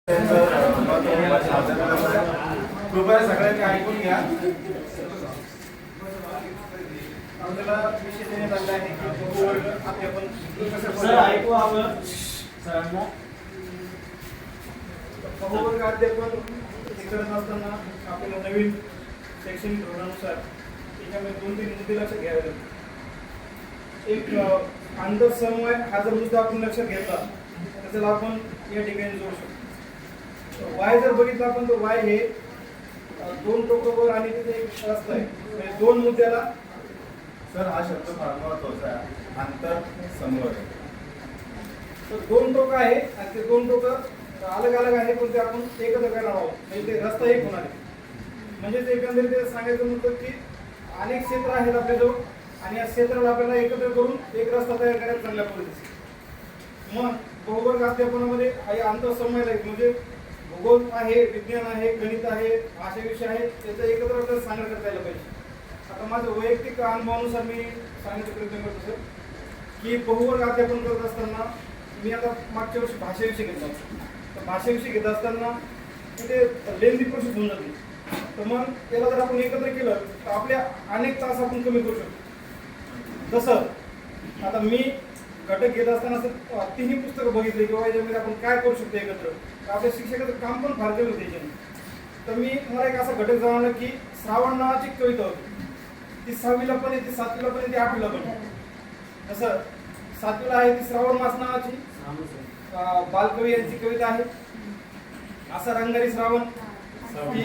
कृपया सगळ्यांनी ऐकून घ्या. आपल्याला विषय देण्यात आला आहे की ऐकू आपण सरांना बहुवर्ग अध्यापन करत असताना आपल्याला नवीन शैक्षणिक धोरणानुसार त्याच्यामध्ये 2-3 मुद्दे लक्षात घ्यावे लागतात. एक आंतरसमन्वय हा जर मुद्दा आपण लक्षात घेतला तर त्याला आपण या ठिकाणी जोडू शकतो. वाय जर बघितलं आपण तर वाय हे 2 टोकावर आणि तिथे एक रस्ता आहे. म्हणजे 2 मुद्द्याला सर हा शब्द फार महत्वाचा आहे. आंतर समन्वय. तर 2 टोक आहे आणि ते 2 टोक अलग अलग आहे पण ते आपण एकत्र करणार आहोत. म्हणजे ते रस्ता एक होणार आहे. म्हणजे ते एकंदरीत सांगायचं म्हणतं की अनेक क्षेत्र आहेत आपल्याजवळ आणि या क्षेत्राला आपल्याला एकत्र करून एक रस्ता तयार करायला चांगल्या पद्धतीने. मग बहुवर्ग अध्यापनामध्ये आहे आंतरसमन्वय म्हणजे भूगोल आहे, विज्ञान आहे, गणित आहे, भाषा विषय आहे, त्याचा एकत्र आपल्याला सादर करता यायला पाहिजे. आता माझं वैयक्तिक अनुभवानुसार मी सांगण्याचा प्रयत्न करतो सर की बहुवर्ग अध्यापन करत असताना मी आता मागच्या वर्षी भाषाविषयी घेतला. तर भाषाविषयी घेत असताना तिथे लेंदी प्रोसेस होऊन जाते. तर मग त्याला जर आपण एकत्र केलं तर आपल्या अनेक तास आपण कमी करू शकतो. जसं आता मी घटक घेत असताना तिन्ही पुस्तकं बघितली किंवा याच्यामध्ये आपण काय करू शकतो एकत्र. तर आपल्या शिक्षकाचं काम पण फार कमी होते याच्याने. तर मला एक असा घटक जाणवला की श्रावण नावाची कविता होती. ती 6वीला पण येते, 7वीला पण येते, 8वीला पण येते. तसं 7वीला आहे ती श्रावण मास नावाची बालकवी यांची कविता आहे. असा रंगारी श्रावण ती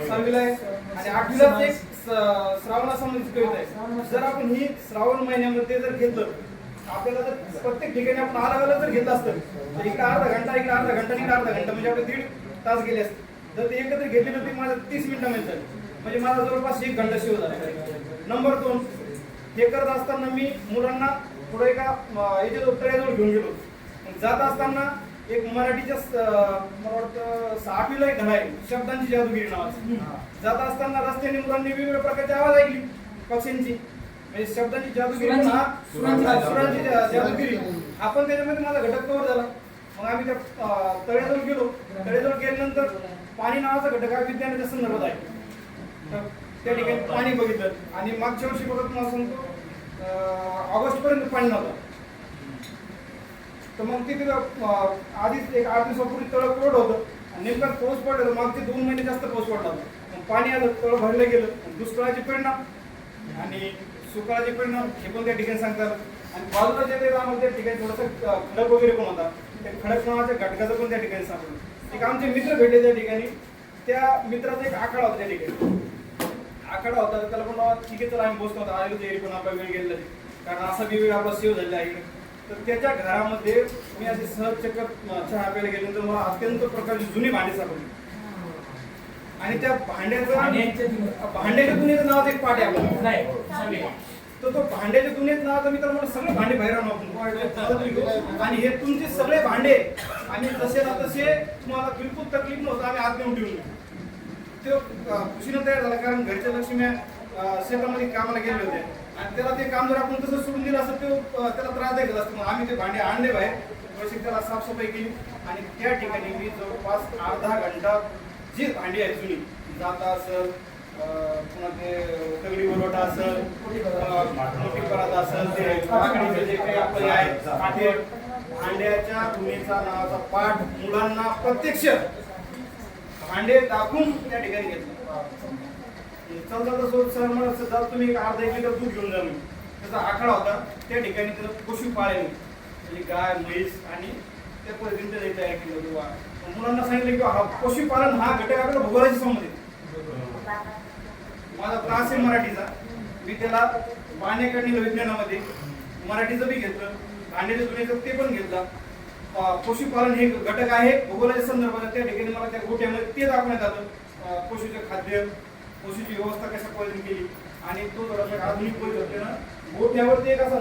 6वीला आहे आणि 8वीला एक श्रावणासंबंधीची कविता आहे. जर आपण ही श्रावण महिन्यामध्ये जर घेतलं आपल्याला जर प्रत्येक ठिकाणी आपण अलग अलग जर घेतलं असतं तर इकडे अर्धा घंटा, इकडे अर्धा घंटा, इकडे अर्धा घंटा म्हणजे आपले 1.5 तास गेले असते. जर ते एकत्र घेतले तर ते माझं 30 मिनिटामध्ये झाले. म्हणजे माझा जवळपास 1 घंटा शिव झाला. नंबर 2 हे करत असताना मी मुलांना थोडं एका याच्या तळ्याजवळ घेऊन गेलो. जात असताना एक मराठीच्या मला वाटतं 8वीला एक धडा आहे शब्दांची जादूगिरी नावाची. जात असताना रस्त्याने मुलांनी वेगवेगळ्या प्रकारचे आवाज ऐकली पक्ष्यांची. म्हणजे शब्दांची जादूगिरी हा सुरांची जादूगिरी आपण त्याच्यामध्ये माझा घटक कव्हर झाला. मग आम्ही त्या तळ्याजवळ गेलो. तळ्याजवळ गेल्यानंतर पाणी नावाचा घटक हा विज्ञानाच्या संदर्भात आहे. तर त्या ठिकाणी पाणी बघितलं आणि मागच्या वर्षी बघत मला सांगतो ऑगस्टपर्यंत पाणी नव्हतं. तर मग तिथे आधीच एक 8 दिवसापूर्वी तळ कोरड होतं आणि नेमका पाऊस पडला तर मागचे 2 महिने जास्त पाऊस पडला होता. मग पाणी आलं, तळ भरलं गेलं. दुष्काळाचे परिणाम आणि सुकाळाचे परिणाम हे पण त्या ठिकाणी सांगतात. आणि बाजूला जे आम्हाला त्या ठिकाणी थोडासा खडक वगैरे पण होता. त्या खडक नावाच्या घटकाचं पण त्या ठिकाणी सांगतो. एक आमचे मित्र भेटले त्या ठिकाणी. त्या मित्राचा एक आखाडा होता त्या ठिकाणी. आखाडा होता त्याला पण ठीक आहे चला आम्ही बसतो होता आलेलो तयारी पण आपला वेळ गेलेला कारण असा वेळ आपला सेव्ह झालेला आहे. तर त्याच्या घरामध्ये मी असे सहज चक्कर चहा प्यायला गेल्यानंतर मला अत्यंत प्रकारची जुनी भांडी सापडली. आणि त्या भांड्याच्या दुनियेचं नावाचं एक पाठ आहे आपल्याला. तर तो भांड्याच्या दुनियेत नावाचं मी तर मला सगळे भांडे बाहेर आणू आणि हे तुमचे सगळे भांडे आणि जसे ना तसे तुम्हाला बिलकुल तकलीफ नव्हतं आम्ही आत नेऊन ठेवून ते खुशीनं तयार झाला कारण घरच्या लक्ष्मी शेतामध्ये कामाला गेले होते आणि त्याला ते काम जर आपण तसं सोडून दिलं असतं ते त्याला त्रासदायक झाला असतं. मग आम्ही ते भांडे आणले बाहेर थोडीशी त्याला साफसफाई केली आणि त्या ठिकाणी मी जवळपास अर्धा घंटा जी भांडी आहेत जुनी जाता असेल पुन्हा ते दगडी बरोटा असेल मोठी परात असेल ते लाकडीचे जे काही आपले आहेत काठे भांड्याच्या धुणीचा नावाचा पाठ मुलांना प्रत्यक्ष भांडे टाकून त्या ठिकाणी घेतलं. चलता तर सर मला जात तुम्ही एक अर्धा 1 लिटर दूध घेऊन जा. त्याचा आखाडा होता त्या ठिकाणी त्याला पशुपाळणे म्हणजे गाय म्हैस आणि त्या पद्धतीने त्याची तयार केली होती. मुलांना सांगितलं की हा पशुपालन हा घटक आपल्याला भूगोलाशी संबंधित. माझा क्लास आहे मराठीचा. मी त्याला पाण्याकडील विज्ञानामध्ये मराठीचं बी घेतलं भांड्याच्या जुन्याचं ते पण घेतलं. पशुपालन हे घटक आहे भूगोलाच्या संदर्भात. त्या ठिकाणी मला त्या गोट्यामध्ये ते दाखवण्यात आलं पशुचं खाद्य पशुची व्यवस्था कशा पद्धतीने केली आणि तो थोडासा आधुनिक पद्धतीनं गोठ्यावरती एक असा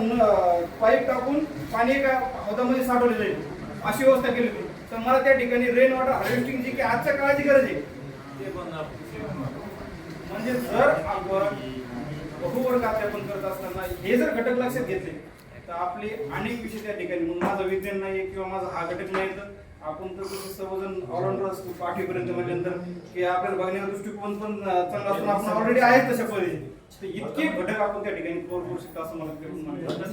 पाईप टाकून पाणी एका हौदामध्ये साठवले जाईल अशी व्यवस्था केली होती. तर मला त्या ठिकाणी रेन वॉटर हार्वेस्टिंग जी की आजच्या काळाची गरज आहे ते म्हणजे जर आपण बहुवर्ग अध्यापन करत असताना हे जर घटक लक्षात घेतले तर आपले अनेक विषय त्या ठिकाणी माझं विज्ञान नाही किंवा माझा हा घटक नाही तर आपण तर तसे सर्वजण ऑलराऊंडर असतो पाठीपर्यंत म्हटल्यानंतर की आपल्याला बघण्याचा दृष्टिकोन पण चांगला असून आपण ऑलरेडी आहेत तशा पद्धतीने तर इतके घटक आपण त्या ठिकाणी करू शकतो असं मला वाटतं.